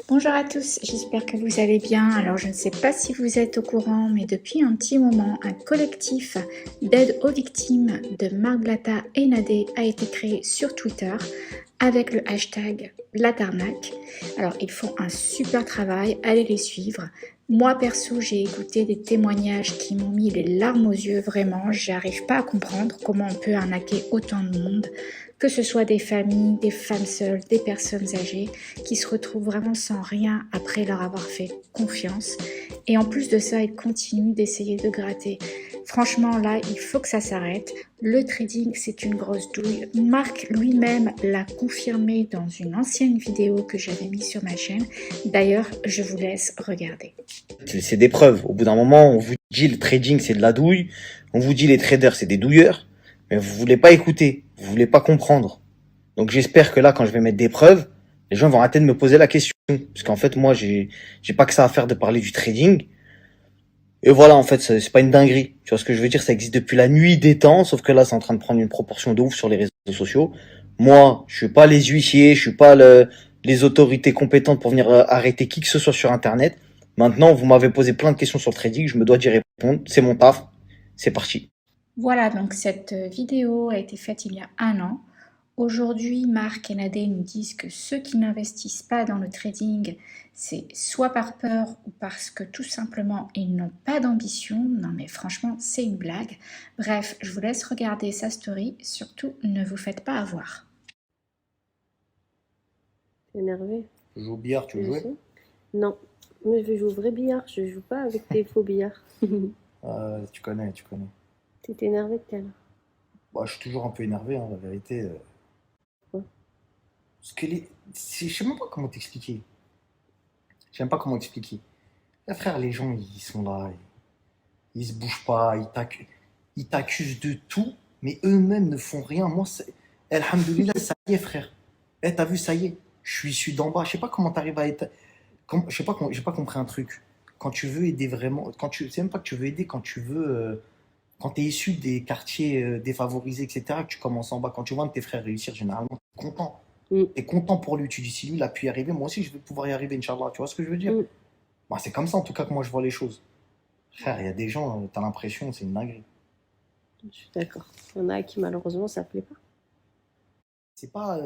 Bonjour à tous, j'espère que vous allez bien. Alors je ne sais pas si vous êtes au courant, mais depuis un petit moment, un collectif d'aide aux victimes de Marc Blatta et Nadé a été créé sur Twitter avec le hashtag Latarnac. Alors ils font un super travail, allez les suivre. Moi perso, j'ai écouté des témoignages qui m'ont mis les larmes aux yeux, vraiment, j'arrive pas à comprendre comment on peut arnaquer autant de monde, que ce soit des familles, des femmes seules, des personnes âgées, qui se retrouvent vraiment sans rien après leur avoir fait confiance. Et en plus de ça, ils continuent d'essayer de gratter. Franchement, là, il faut que ça s'arrête. Le trading, c'est une grosse douille. Marc lui-même l'a confirmé dans une ancienne vidéo que j'avais mise sur ma chaîne. D'ailleurs, je vous laisse regarder. C'est des preuves. Au bout d'un moment, on vous dit le trading, c'est de la douille. On vous dit les traders, c'est des douilleurs. Mais vous voulez pas écouter. Vous voulez pas comprendre. Donc j'espère que là, quand je vais mettre des preuves, les gens vont arrêter de me poser la question. Parce qu'en fait, moi, j'ai pas que ça à faire de parler du trading. Et voilà, en fait, c'est pas une dinguerie. Tu vois ce que je veux dire? Ça existe depuis la nuit des temps, sauf que là, c'est en train de prendre une proportion de ouf sur les réseaux sociaux. Moi, je suis pas les huissiers, je suis pas les autorités compétentes pour venir arrêter qui que ce soit sur Internet. Maintenant, vous m'avez posé plein de questions sur le trading, je me dois d'y répondre. C'est mon taf. C'est parti. Voilà, donc cette vidéo a été faite il y a un an. Aujourd'hui, Marc et Nadé nous disent que ceux qui n'investissent pas dans le trading, c'est soit par peur ou parce que tout simplement ils n'ont pas d'ambition. Non mais franchement, c'est une blague. Bref, je vous laisse regarder sa story. Surtout, ne vous faites pas avoir. T'es énervé? Tu joues au billard, tu veux jouer? Non, mais je joue au vrai billard, je joue pas avec tes faux billards. Tu connais. T'es énervé de quelle? Bah, je suis toujours un peu énervé, hein, la vérité. Ouais. Parce que je sais même pas comment t'expliquer. Je sais même pas comment expliquer. Là, frère, les gens, ils sont là, ils se bougent pas, ils t'accusent de tout, mais eux-mêmes ne font rien. Moi, Alhamdoulilah, ça y est, frère. Eh, t'as vu, ça y est. Je suis issu d'en bas. Je sais pas comment t'arrives à être. Je sais pas, j'ai pas compris un truc. Quand tu veux aider vraiment, c'est même pas que tu veux aider, quand tu veux, quand tu es issu des quartiers défavorisés, etc., que tu commences en bas, quand tu vois un de tes frères réussir, généralement, tu es content. Tu es content pour lui. Tu dis, si lui, il a pu y arriver, moi aussi, je vais pouvoir y arriver, Inch'Allah. Tu vois ce que je veux dire? Bah, c'est comme ça, en tout cas, que moi, je vois les choses. Frère, il y a des gens, tu as l'impression, c'est une dinguerie. Je suis d'accord. Il y en a à qui, malheureusement, ça plaît pas. C'est pas.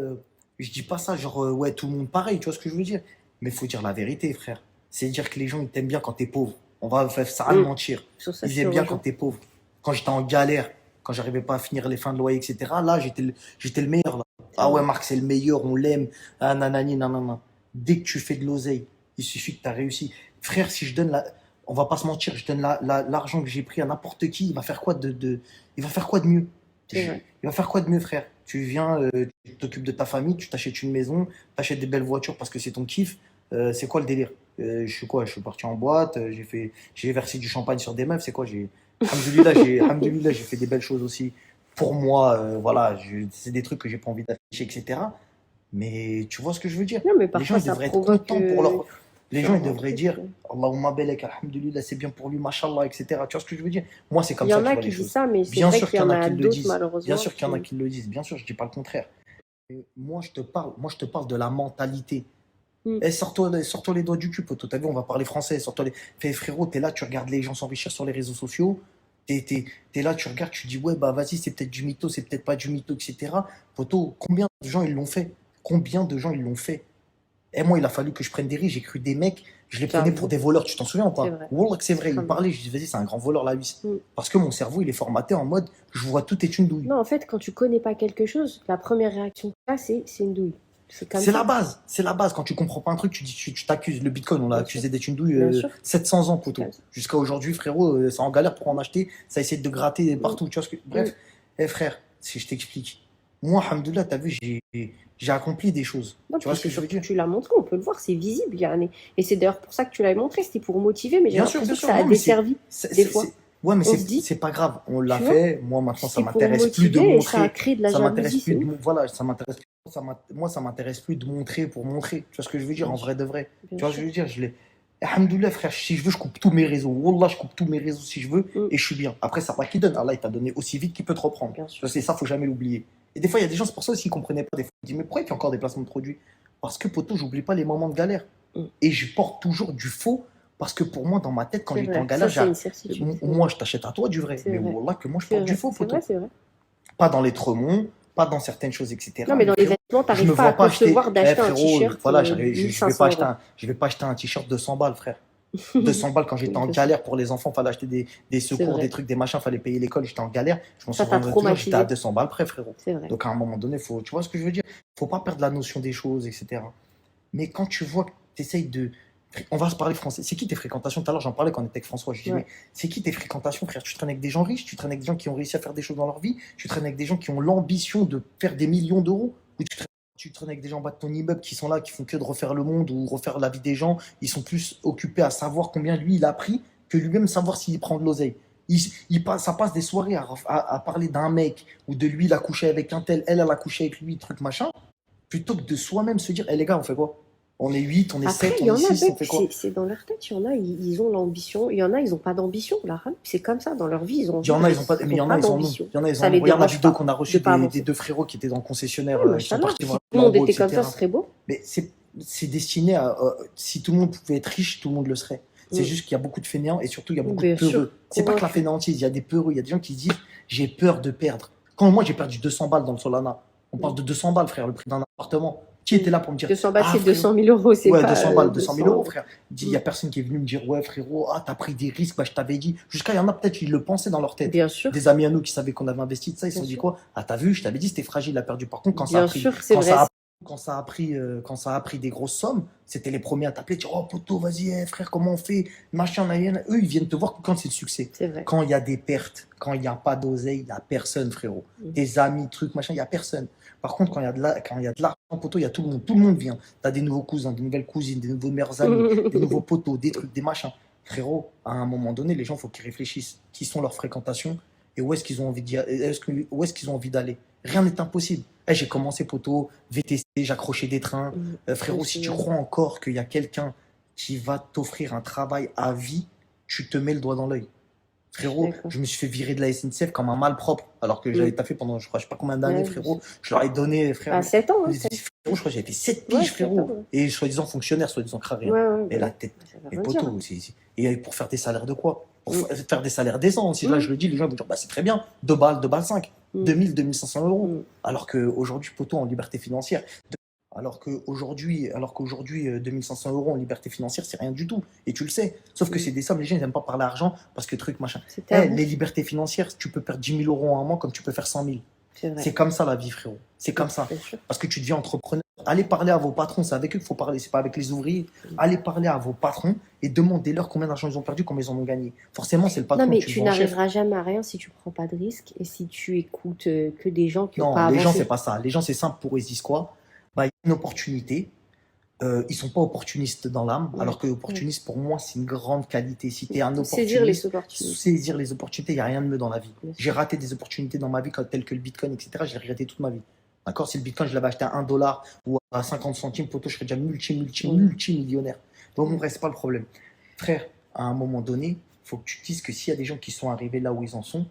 Je dis pas ça, genre, ouais, tout le monde pareil, tu vois ce que je veux dire? Mais il faut dire la vérité, frère. C'est dire que les gens, ils t'aiment bien quand t'es pauvre. On va faire ça à mentir. Sur ça, Ils aiment bien quand t'es pauvre. Quand j'étais en galère, quand j'arrivais pas à finir les fins de loyer, etc., là, j'étais le meilleur. Là. Ah ouais, Marc, c'est le meilleur, on l'aime. Ah, nanani, nanana. Dès que tu fais de l'oseille, il suffit que tu as réussi. Frère, si je donne on va pas se mentir, je donne l'argent que j'ai pris à n'importe qui, il va faire quoi il va faire quoi de mieux? Il va faire quoi de mieux, frère? Tu viens, tu t'occupes de ta famille, tu t'achètes une maison, tu achètes des belles voitures parce que c'est ton kiff. C'est quoi le délire? Je suis parti en boîte, j'ai versé du champagne sur des meufs, c'est quoi? Alhamdoulilah, j'ai fait des belles choses aussi pour moi. Voilà, c'est des trucs que j'ai pas envie d'afficher, etc. Mais tu vois ce que je veux dire? Non, mais Les gens parfois, ils ça devraient être provoque. contents pour leur. Les gens ils un devraient truc, dire Allahumma balek, alhamdoulilah, c'est bien pour lui, mashallah, etc. Tu vois ce que je veux dire? Moi, c'est comme Il y ça en que je a vois qui les disent choses. ça, mais c'est Bien vrai sûr qu'il qu'il y y en en a a qui le d'autres, disent. malheureusement. Bien sûr qu'il y en a qui le disent. Bien sûr, je dis pas le contraire. Et moi, je te parle de la mentalité. Eh, sors-toi les doigts du cul, poteau. T'as vu, on va parler français. Sors-toi les. Fais, frérot, t'es là, tu regardes les gens s'enrichir sur les réseaux sociaux. T'es là, tu regardes, tu dis, ouais, bah vas-y, c'est peut-être du mytho, c'est peut-être pas du mytho, etc. Poteau, combien de gens ils l'ont fait? Combien de gens ils l'ont fait? Et moi, il a fallu que je prenne des risques. J'ai cru des mecs, je les prenais pour des voleurs. Tu t'en souviens ou pas? C'est vrai. Wallah que c'est vrai. Il parlait, je dis, vas-y, c'est un grand voleur, la vis. Parce que mon cerveau, il est formaté en mode, je vois tout est une douille. Non, en fait, quand tu connais pas quelque chose, la première réaction que tu as, c'est une douille. C'est la base. C'est la base. Quand tu comprends pas un truc, tu t'accuses. Le bitcoin, on l'a accusé d'être une douille 700 ans, poteau. Jusqu'à aujourd'hui, frérot, c'est en galère pour en acheter. Ça essaie de gratter partout. Tu vois ce que. Bref, frère, si je t'explique. Moi, alhamdoulilah, t'as vu, j'ai accompli des choses. Non, tu vois ce que je veux dire? Tu l'as montré, on peut le voir, c'est visible. Et c'est d'ailleurs pour ça que tu l'as montré, c'était pour motiver, mais j'ai Bien sûr, l'impression que bien ça sûr. a Non, mais desservi des fois. Ouais, mais On se dit, c'est pas grave. On l'a tu fait. Moi, maintenant, ça c'est pour m'intéresse plus de motiver et ça a montrer. créé de la Ça m'intéresse jalousie, plus c'est de. Voilà, ça m'intéresse. Moi, ça m'intéresse plus de montrer pour montrer. Tu vois ce que je veux dire? En vrai de vrai. Tu vois ce que je veux dire? Alhamdoulilah, frère, si je veux, je coupe tous mes réseaux. Wallah, je coupe tous mes réseaux si je veux et je suis bien. Après, c'est Allah qui donne. Allah, il t'a donné aussi vite qu'il peut te reprendre. C'est ça, faut jamais l'oublier. Et des fois, il y a des gens, c'est pour ça aussi qu'ils comprenaient pas. Des fois, ils disent, mais pourquoi il y a encore des placements de produits? Parce que, poteau, j'oublie pas les moments de galère. Mm. Et je porte toujours du faux parce que pour moi, dans ma tête, quand C'est j'étais en vrai. galère, Ça, c'est une certitude. C'est moi, je t'achète à toi du vrai. c'est Mais vrai. wallah, que moi, je C'est porte du vrai. faux, C'est poteau. vrai, c'est vrai. Pas dans les tremonts, pas dans certaines choses, etc. Non, mais dans les frérot, vêtements, je t'arrives me pas à vois pas acheter. concevoir d'acheter un Frérot, t-shirt voilà, je 1500 euros. je vais pas acheter un t-shirt de 100 balles, frère. 200 balles quand j'étais en galère pour les enfants, fallait acheter des C'est secours, vrai. des trucs, des machins, fallait payer l'école, j'étais en galère. Je m'en Ça t'a souviendrai toujours, j'étais à traumatisé. 200 balles près, frérot. C'est vrai. Donc à un moment donné, tu vois ce que je veux dire? Faut pas perdre la notion des choses, etc. Mais quand tu vois que tu essayes de. On va se parler français. C'est qui tes fréquentations? Tout à l'heure, j'en parlais quand on était avec François. Je dis, Ouais. mais c'est qui tes fréquentations, frère? Tu traînes avec des gens riches, tu traînes avec des gens qui ont réussi à faire des choses dans leur vie, tu traînes avec des gens qui ont l'ambition de faire des millions d'euros, ou tu traînes avec des gens en bas de ton immeuble qui sont là, qui font que de refaire le monde ou refaire la vie des gens. Ils sont plus occupés à savoir combien lui il a pris que lui-même savoir s'il prend de l'oseille. Ça passe des soirées à parler d'un mec ou de lui, il a couché avec un tel, elle a couché avec lui, truc machin, plutôt que de soi-même se dire, hé les gars, on fait quoi? On est 8, on est Après, 7, il y on en est a, 6, on fait quoi? c'est dans leur tête. Il y en a, ils ont l'ambition. Il y en a, ils n'ont pas d'ambition. La rame, c'est comme ça. Dans leur vie, ils ont Il y en a, ils ont pas, mais il y en a, ils en ont. d'ambition. Il y en a, ils en Ça ont. les Regarde la dérange vidéo pas qu'on a reçue de pas des avancer. deux frérots qui étaient dans le concessionnaire, Ouais, qui sont machallah. partis Si voir tout le monde Lambo, était comme ça, etc. ce serait beau. Mais c'est destiné à. Si tout le monde pouvait être riche, tout le monde le serait. C'est Mm. juste qu'il y a beaucoup de fainéants et surtout il y a beaucoup Bien de peureux. sûr. C'est pas que la Convaincu. fainéantise, il y a des peureux, il y a des gens qui se disent j'ai peur de perdre. Quand moi j'ai perdu 200 balles dans le Solana, on parle de 200 balles, frère, le prix d'un appartement. Qui était là pour me dire 200 balles, ah, c'est frérot, 200 000 euros. C'est ouais, pas 200 balles, 200 000 euros, 200. frère. Il n'y a personne qui est venu me dire, ouais, frérot, ah, t'as pris des risques, bah, je t'avais dit. Jusqu'à, il y en a peut-être qui le pensaient dans leur tête. Bien sûr. Des amis à nous qui savaient qu'on avait investi de ça, ils se Bien sont dit sûr. quoi? Ah, t'as vu, je t'avais dit, c'était fragile, il a perdu. Par contre, quand ça Bien a pris, sûr, c'est quand vrai. ça a, quand ça a pris des grosses sommes, c'était les premiers à t'appeler, dire, oh, poto, vas-y, frère, comment on fait? Machin, eux, ils viennent te voir quand c'est le succès. C'est vrai. Quand il y a des pertes, quand il n'y a pas d'oseille, il n'y a personne, frérot. Des amis, trucs, machin, il n'y a personne. Par contre, quand il y a de l'argent, poteau, il y a tout le monde. Tout le monde vient. Tu as des nouveaux cousins, des nouvelles cousines, des nouveaux meilleurs amis, des nouveaux poteaux, des trucs, des machins. Frérot, à un moment donné, les gens, il faut qu'ils réfléchissent. Qui sont leurs fréquentations et où est-ce qu'ils ont envie où est-ce qu'ils ont envie d'aller. Rien n'est impossible. J'ai commencé, poteau, VTC, j'accrochais des trains. Frérot, si tu crois encore qu'il y a quelqu'un qui va t'offrir un travail à vie, tu te mets le doigt dans l'œil. Frérot, je me suis fait virer de la SNCF comme un malpropre, alors que j'avais taffé pendant, je sais pas combien d'années, frérot. Je leur ai donné, frère. À 7 ans, hein, frérot, je crois que j'avais fait 7 piges, frérot. Et soi-disant fonctionnaire, soi-disant crâne. Et la tête, les poteaux. Et pour faire des salaires de quoi? Pour faire des salaires décents. Si là, je le dis, les gens vont dire, bah, c'est très bien, 2 balles, 2 balles 5, 2000, 2500 euros. Alors qu'aujourd'hui, poteau, en liberté financière, alors qu'aujourd'hui, 2500 euros en liberté financière, c'est rien du tout. Et tu le sais. Sauf que c'est des sommes, les gens n'aiment pas parler argent parce que truc, machin. Les libertés financières, tu peux perdre 10 000 euros en un mois comme tu peux faire 100 000. C'est comme ça la vie, frérot. C'est comme ça. Parce que tu deviens entrepreneur. Allez parler à vos patrons, c'est avec eux qu'il faut parler, c'est pas avec les ouvriers. Allez parler à vos patrons et demandez-leur combien d'argent ils ont perdu, combien ils en ont gagné. Forcément, c'est le patron. Non, mais tu n'arriveras jamais à rien si tu prends pas de risques et si tu écoutes que des gens qui n'ont pas avancé. Non, les gens, c'est pas ça. Les gens, c'est simple pour eux, ils se disent quoi? Bah, il y a une opportunité. Ils sont pas opportunistes dans l'âme, alors que opportuniste, pour moi, c'est une grande qualité. Si tu es un opportuniste, saisir les opportunités, il n'y a rien de mieux dans la vie. J'ai raté des opportunités dans ma vie, telles que le Bitcoin, etc. J'ai regretté toute ma vie. D'accord? Si le Bitcoin, je l'avais acheté à 1 dollar ou à 50 centimes, poteau, je serais déjà multimillionnaire. Donc, c'est pas le problème. Frère, à un moment donné, il faut que tu te dises que s'il y a des gens qui sont arrivés là où ils en sont,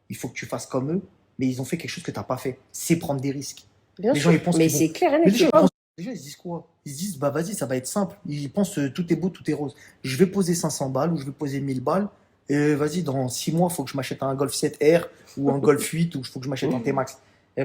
il faut que tu fasses comme eux, mais ils ont fait quelque chose que tu n'as pas fait. C'est prendre des risques. Bien sûr, mais c'est clair. Les gens, ils se disent quoi? Ils se disent, bah vas-y, ça va être simple. Ils pensent, tout est beau, tout est rose. Je vais poser 500 balles ou je vais poser 1000 balles. Et vas-y, dans 6 mois, il faut que je m'achète un Golf 7R ou un Golf 8 ou il faut que je m'achète un T-Max.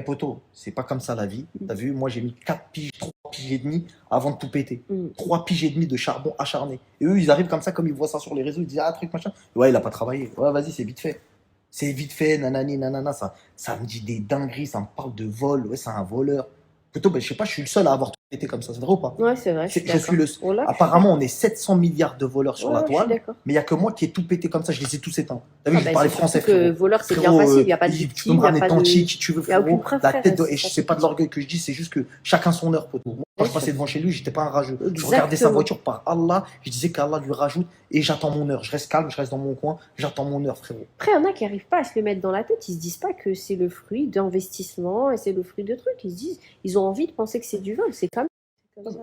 Poto, c'est pas comme ça la vie. T'as vu, moi j'ai mis 4 piges, 3 piges et demi avant de tout péter. 3 piges et demi de charbon acharné. Et eux, ils arrivent comme ça, comme ils voient ça sur les réseaux, ils disent, ah, truc, machin. Ouais, il a pas travaillé. Ouais, vas-y, c'est vite fait. C'est vite fait, nanani, nanana. Ça me dit des dingueries, ça me parle de vol. Ouais, c'est un voleur. Plutôt, je sais pas, je suis le seul à avoir tout été comme ça, c'est vrai ou pas? Ouais, c'est vrai. Je suis le seul. Apparemment, on est 700 milliards de voleurs sur la toile, mais il n'y a que moi qui ai tout pété comme ça, je les ai tous éteints. T'as vu, je parlais français, frérot. Voleur, c'est bien facile, il n'y a pas de victime. Tu peux me ramener ton chi, qui tu veux, frérot. La tête et c'est pas de l'orgueil que je dis, c'est juste que chacun son heure, poteau. Moi, quand je passais devant chez lui, j'étais pas un rageux. Je regardais sa voiture par Allah, je disais qu'Allah lui rajoute et j'attends mon heure. Je reste calme, je reste dans mon coin, j'attends mon heure, frérot. Après, il y en a qui n'arrivent pas à se le mettre dans la tête, ils se disent pas que c'est le fruit d'investissement et c'est le fruit de trucs. Ils se disent, ils ont envie de penser que c'est du vol, c'est comme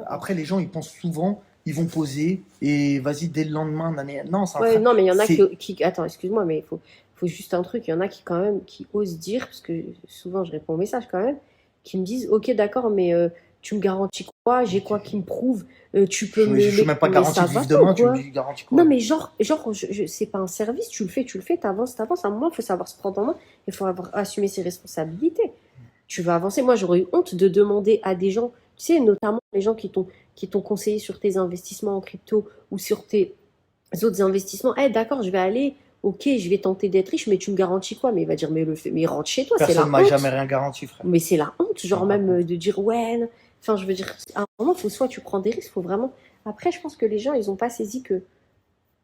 Après, les gens, ils pensent souvent, ils vont poser et vas-y, dès le lendemain, non, ça non, mais il y en a qui attends, excuse-moi, mais il faut juste un truc. Il y en a qui, quand même, qui osent dire, parce que souvent je réponds aux messages quand même, qui me disent, ok, d'accord, mais Tu me garantis quoi? J'ai quoi qui me prouve? Tu peux Je suis même pas mais garanti ça de va vivre pas ou demain, tu me quoi? dis garanti Non, quoi? mais c'est pas un service, tu le fais, t'avances. À un moment, il faut savoir se prendre en main, il faut assumer ses responsabilités. Tu vas avancer. Moi, j'aurais eu honte de demander à des gens, tu sais, notamment les gens qui t'ont conseillé sur tes investissements en crypto ou sur tes autres investissements. Eh, d'accord, je vais aller, ok, je vais tenter d'être riche, mais tu me garantis quoi? Mais il va dire, mais rentre chez toi, c'est Personne la m'a jamais honte. rien garanti, frère. Mais c'est la honte, genre Ah, même de dire ouais. Enfin, je veux dire, à un moment, faut soit tu prends des risques, faut vraiment. Après, je pense que les gens, ils n'ont pas saisi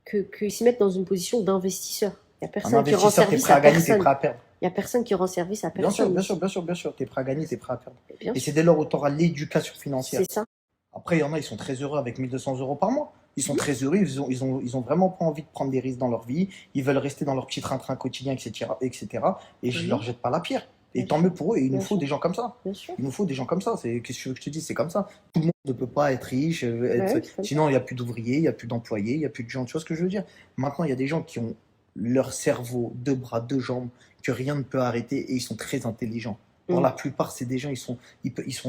qu'ils s'y mettent dans une position d'investisseur. Il n'y a un personne qui rend investisseur, t'es service prêt à à gagner, t'es personne. prêt à perdre. Il n'y a personne qui rend service à Bien sûr, personne. bien sûr, bien sûr, bien sûr. T'es prêt à gagner, t'es prêt à perdre. Bien Et sûr, c'est dès lors où tu auras l'éducation financière. c'est ça. Après, il y en a, ils sont très heureux avec 1200 euros par mois. Ils sont très heureux, ils ont vraiment pas envie de prendre des risques dans leur vie. Ils veulent rester dans leur petit train-train quotidien, etc., etc. Et je Mhm. leur jette pas la pierre. Et Bien tant sûr. mieux pour eux. Et il nous Bien faut sûr. des gens comme ça. Bien sûr. Il nous faut des gens comme ça. Qu'est-ce que tu veux que je te dise? C'est comme ça. Tout le monde ne peut pas être riche. Ouais, c'est comme ça. Sinon, il n'y a plus d'ouvriers, il n'y a plus d'employés, il n'y a plus de gens. Tu vois ce que je veux dire? Maintenant, il y a des gens qui ont leur cerveau, deux bras, deux jambes, que rien ne peut arrêter et ils sont très intelligents. Pour Mm. la plupart, c'est des gens, ils sont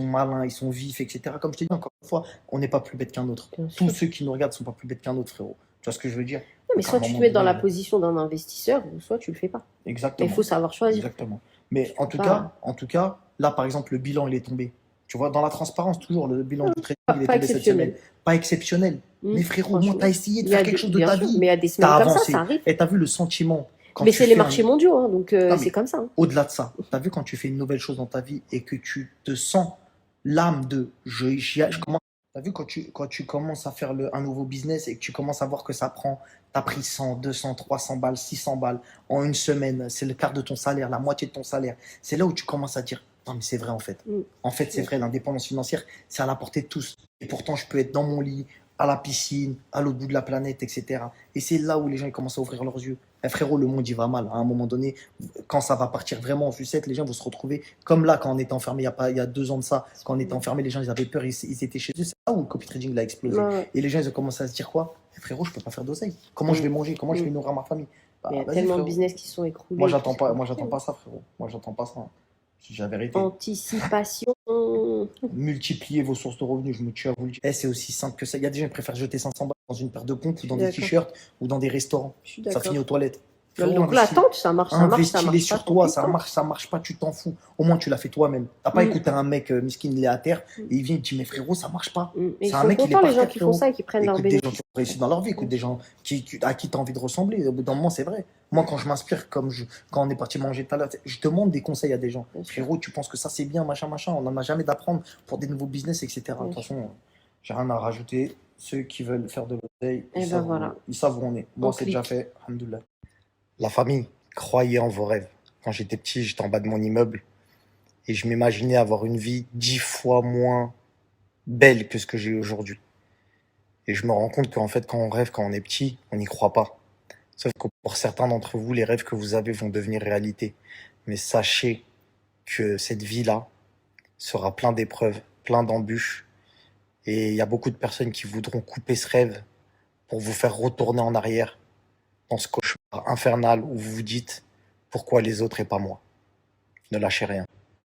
malins, ils sont vifs, etc. Comme je te dis encore une fois, on n'est pas plus bête qu'un autre. Bien sûr. Tous ceux qui nous regardent ne sont pas plus bêtes qu'un autre, frérot. Tu vois ce que je veux dire? Non, mais Donc, à soit un tu te moment mets dans la donné, position d'un investisseur, ou soit tu le fais pas. Mais exactement. il faut savoir choisir. Exactement. Mais en Pas- tout cas, là, par exemple, le bilan, il est tombé. Tu vois, dans la transparence, toujours, le bilan du trading, il est Pas tombé cette exceptionnel. semaine. Pas exceptionnel. Mm, Mais frérot, au moins, franchement. t'as essayé de Il y a faire quelque des- chose de bien ta sûr, vie. mais il y a des T'as semaines comme avancé. ça arrive. Et t'as vu le sentiment quand Mais tu c'est les fais un- marchés mondiaux, hein, donc Non, mais c'est comme ça. Hein. au-delà de ça, t'as vu quand tu fais une nouvelle chose dans ta vie et que tu te sens l'âme de je commence. T'as vu quand tu commences à faire un nouveau business et que tu commences à voir que ça prend, t'as pris 100, 200, 300 balles, 600 balles en une semaine, c'est le quart de ton salaire, la moitié de ton salaire. C'est là où tu commences à dire, non mais c'est vrai en fait. Mm. En fait, c'est vrai, l'indépendance financière, c'est à la portée de tous. Et pourtant, je peux être dans mon lit, à la piscine, à l'autre bout de la planète, etc. Et c'est là où les gens ils commencent à ouvrir leurs yeux. Eh, frérot, le monde, il va mal. À un moment donné, quand ça va partir vraiment en sucette, les gens vont se retrouver comme là, quand on était enfermé il y a 2 ans de ça. Quand on était enfermé, les gens, ils avaient peur, ils étaient chez eux. C'est là où le copy trading a explosé. Ouais, ouais. Et les gens, ils ont commencé à se dire quoi? Eh, frérot, je peux pas faire d'oseille. Comment je vais manger? Comment je vais nourrir ma famille? Bah, Mais il y a vas-y, tellement de frérot. business qui sont écroulés. Moi, j'attends pas ça, frérot. Moi, j'attends pas ça. Je dis la vérité. Anticipation. Multipliez vos sources de revenus, je me tue à vous le dire. Eh, c'est aussi simple que ça. Il y a des gens qui préfèrent jeter 500 balles dans une paire de pompes ou dans des D'accord. t-shirts ou dans des restaurants. Je suis Ça d'accord. finit aux toilettes. Frérot, Donc investis- l'attente, ça marche, ça marche Investis-les pas. sur tant toi, pis, quoi. ça marche pas, tu t'en fous. Au moins, tu l'as fait toi-même. T'as pas Mm. écouté un mec miskin, il est à terre, Mm. et il vient et il te dit, mais frérot, ça marche pas. Et C'est ils un sont mec, il est contents, par les gens terre, qui font frérot. ça et qui prennent leur Écoute des gens bénéfice. qui ont réussi dans leur vie, écoute des gens à qui tu as envie de ressembler. Au bout d'un moment, c'est vrai. Moi, quand je m'inspire, quand on est parti manger tout à l'heure, je demande des conseils à des gens. Bien sûr. Frérot, tu penses que ça c'est bien, machin, machin. On n'en a jamais d'apprendre pour des nouveaux business, etc. De toute façon, j'ai rien à rajouter. Ceux qui veulent faire de l'oseille, Et ben voilà. ils savent où on est. Moi, On c'est déjà clique. fait. Alhamdoulilah. La famille, croyez en vos rêves. Quand j'étais petit, j'étais en bas de mon immeuble et je m'imaginais avoir une vie 10 fois moins belle que ce que j'ai aujourd'hui. Et je me rends compte qu'en fait, quand on rêve, quand on est petit, on n'y croit pas. Sauf que pour certains d'entre vous, les rêves que vous avez vont devenir réalité. Mais sachez que cette vie-là sera plein d'épreuves, plein d'embûches. Et il y a beaucoup de personnes qui voudront couper ce rêve pour vous faire retourner en arrière dans ce cauchemar infernal où vous vous dites pourquoi les autres et pas moi. Ne lâchez rien.